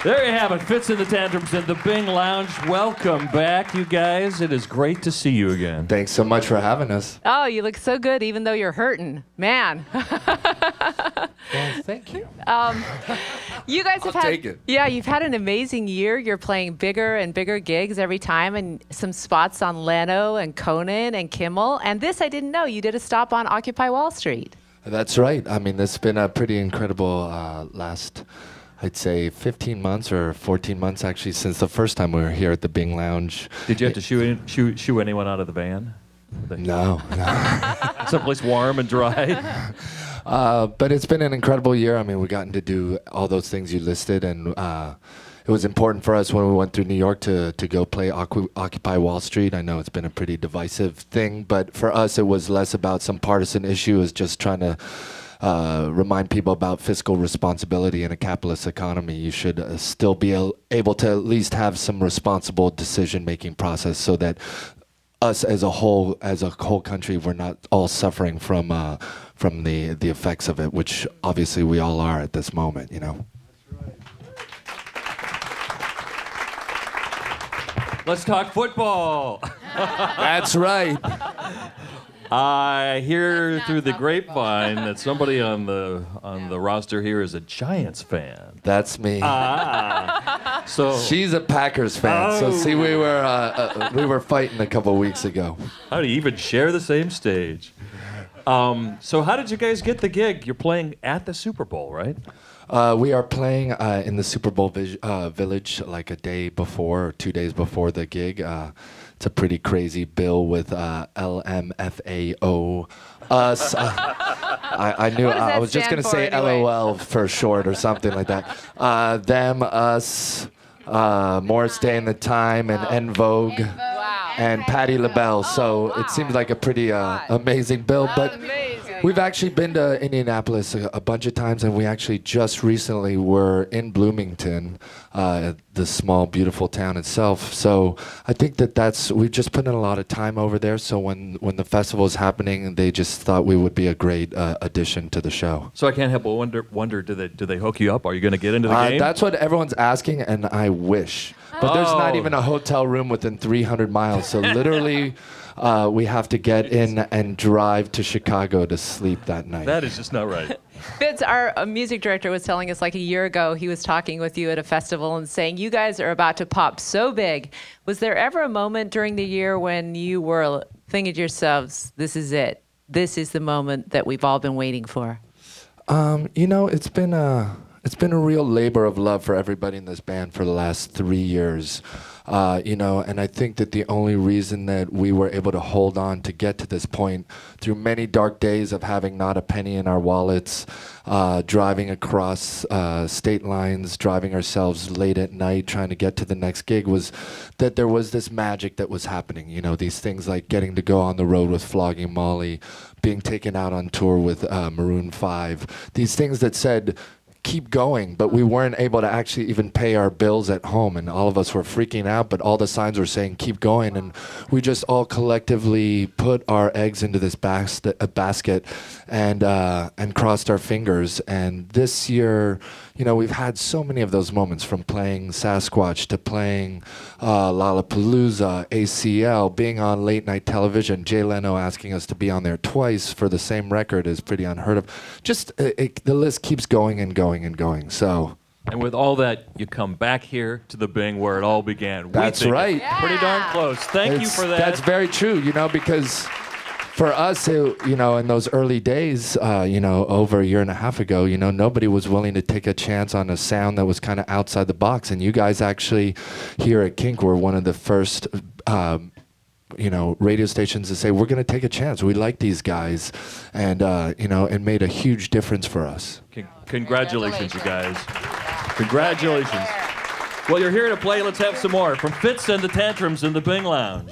There you have it, Fitz and the Tantrums in the Bing Lounge. Welcome back, you guys. It is great to see you again. Thanks so much for having us. Oh, you look so good, even though you're hurting. Man. Well, thank you. You guys have take it. Yeah, you've had an amazing year. You're playing bigger and bigger gigs every time, and some spots on Leno and Conan and Kimmel. And this I didn't know. You did a stop on Occupy Wall Street. That's right. I mean, it's been a pretty incredible last, I'd say, 15 months or 14 months, actually, since the first time we were here at the Bing Lounge. Did you have to shoo anyone out of the van? No. Someplace warm and dry? But it's been an incredible year. I mean, we've gotten to do all those things you listed, and it was important for us when we went through New York to go play Occupy Wall Street. I know it's been a pretty divisive thing, but for us, it was less about some partisan issue. It was just trying to remind people about fiscal responsibility in a capitalist economy. You should still be able to at least have some responsible decision-making process so that us as a whole country, we're not all suffering from the effects of it, which obviously we all are at this moment, you know. Let's talk football. That's right. I hear through the grapevine that somebody on the roster here is a Giants fan. That's me. So she's a Packers fan. So see, we were fighting a couple weeks ago. How do you even share the same stage? So how did you guys get the gig? You're playing at the Super Bowl, right? We are playing in the Super Bowl Village like a day before or 2 days before the gig. It's a pretty crazy bill with LMFAO, us. I knew I was just going to say anyway? LOL for short or something like that. Them, us, Morris Day and the Time, and En Vogue, and Patti LaBelle. So it seems like a pretty amazing bill. But we've actually been to Indianapolis a bunch of times, and we actually just recently were in Bloomington, the small, beautiful town itself. So I think we've just put in a lot of time over there. So when the festival is happening, they just thought we would be a great addition to the show. So I can't help but wonder, do they hook you up? Are you going to get into the game? That's what everyone's asking, and I wish. But there's not even a hotel room within 300 miles. So literally, we have to get in and drive to Chicago to sleep that night. That is just not right. Fitz, our music director, was telling us like a year ago, he was talking with you at a festival and saying, you guys are about to pop so big. Was there ever a moment during the year when you were thinking to yourselves, this is it? This is the moment that we've all been waiting for? You know, it's been a real labor of love for everybody in this band for the last 3 years. You know, and I think that the only reason that we were able to hold on to get to this point through many dark days of having not a penny in our wallets, driving across state lines, driving ourselves late at night, trying to get to the next gig, was that there was this magic that was happening. You know, these things like getting to go on the road with Flogging Molly, being taken out on tour with Maroon 5, these things that said, keep going, but we weren't able to actually even pay our bills at home, and all of us were freaking out, but all the signs were saying keep going, and we just all collectively put our eggs into this basket and crossed our fingers. And this year, you know, we've had so many of those moments, from playing Sasquatch to playing Lollapalooza, ACL, being on late night television. Jay Leno asking us to be on there twice for the same record is pretty unheard of. Just the list keeps going and going and going. So. And with all that, you come back here to the Bing where it all began. That's right. Pretty darn close. Thank you for that. That's very true, you know, because for us, you know, in those early days, you know, over a year and a half ago, you know, nobody was willing to take a chance on a sound that was kind of outside the box. And you guys actually here at KINK were one of the first, you know, radio stations to say, we're going to take a chance. We like these guys. And, you know, it made a huge difference for us. Congratulations, you guys. Congratulations. Well, you're here to play. Let's have some more from Fitz and the Tantrums in the Bing Lounge.